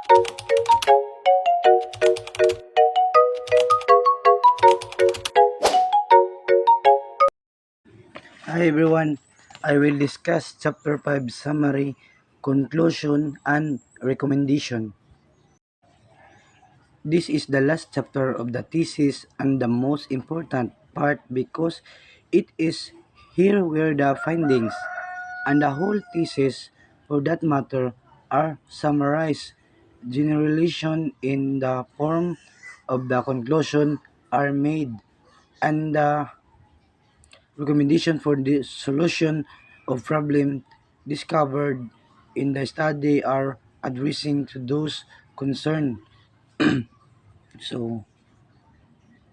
Hi everyone, I will discuss Chapter 5 Summary, Conclusion, and Recommendation. This is the last chapter of the thesis and the most important part because it is here where the findings and the whole thesis, for that matter, are summarized. Generalization in the form of the conclusion are made, and the recommendation for the solution of problem discovered in the study are addressing to those concerned. So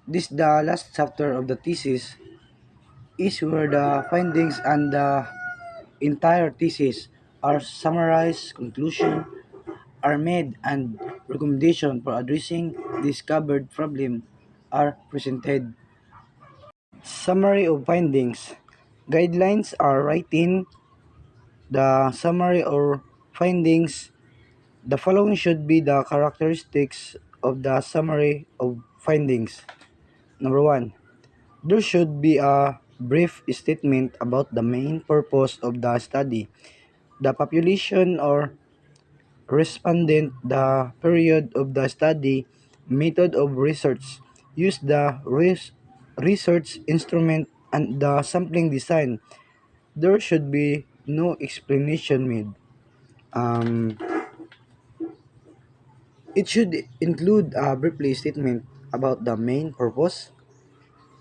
this the last chapter of the thesis is where the findings and the entire thesis are summarized, conclusion are made, and recommendation for addressing discovered problem are presented. Summary of findings. Guidelines are written the summary or findings. The following should be the characteristics of the summary of findings. Number 1. There should be a brief statement about the main purpose of the study, the population or respondent, the period of the study, method of research, use the research instrument, and the sampling design. There should be no explanation made. Um, It should include a brief statement about the main purpose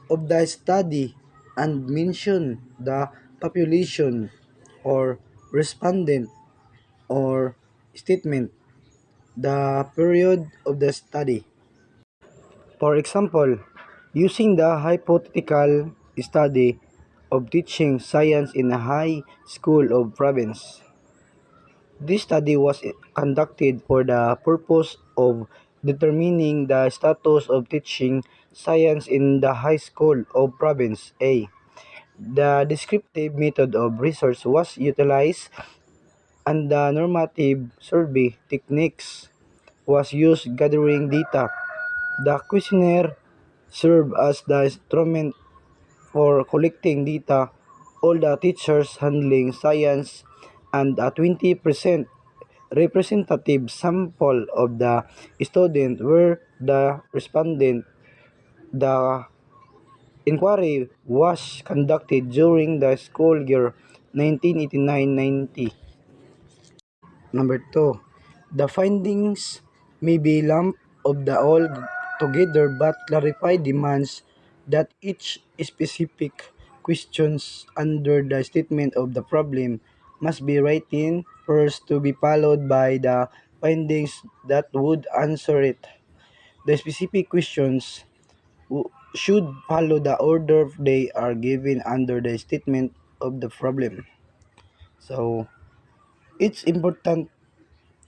of the study and mention the population or respondent or statement, the period of the study. For example, using the hypothetical study of teaching science in a high school of province. This study was conducted for the purpose of determining the status of teaching science in the high school of province A. The descriptive method of research was utilized and the normative survey techniques was used gathering data. The questionnaire served as the instrument for collecting data. All the teachers handling science and a 20% representative sample of the students were the respondent. The inquiry was conducted during the school year 1989-90. Number 2. The findings may be lumped of the all together but clarify demands that each specific questions under the statement of the problem must be written first to be followed by the findings that would answer it. The specific questions should follow the order they are given under the statement of the problem. So, it's important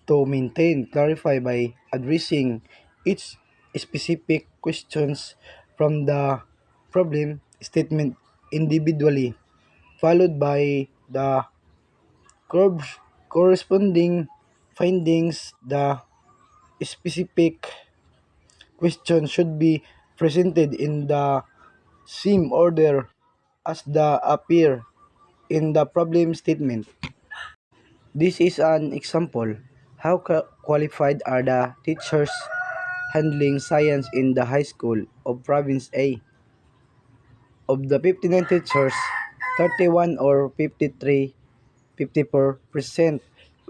to maintain clarify by addressing each specific questions from the problem statement individually, followed by the corresponding findings. The specific question should be presented in the same order as the appear in the problem statement. This is an example. How qualified are the teachers handling science in the high school of province A? Of the 59 teachers, 31 or 54%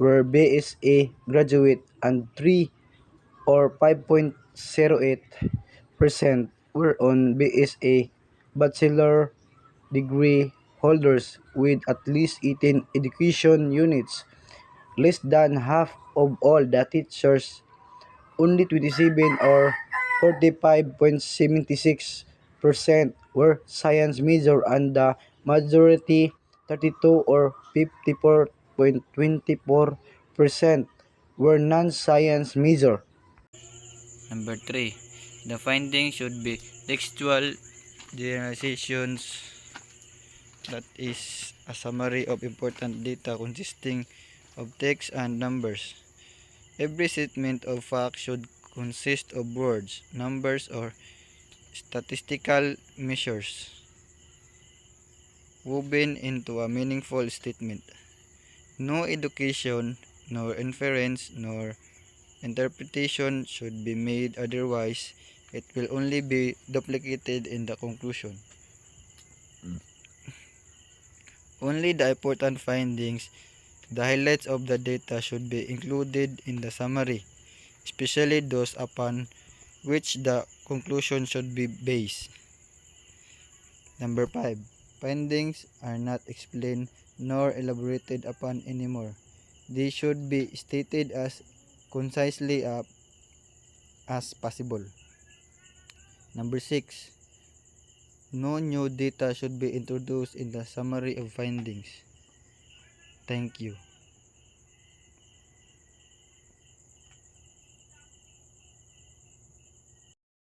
were BSA graduate and 3 or 5.08% were on BSA bachelor degree holders with at least 18 education units. Less than half of all the teachers, only 27 or 45.76% were science major and the majority 32 or 54.24% were non-science major. Number 3. The findings should be textual generalizations, that is a summary of important data consisting of text and numbers. Every statement of fact should consist of words, numbers, or statistical measures woven into a meaningful statement. No education, nor inference, nor interpretation should be made, otherwise it will only be duplicated in the conclusion. Only the important findings, the highlights of the data should be included in the summary, especially those upon which the conclusion should be based. Number 5. Findings are not explained nor elaborated upon anymore. They should be stated as concisely as possible. Number 6. No new data should be introduced in the summary of findings. Thank you.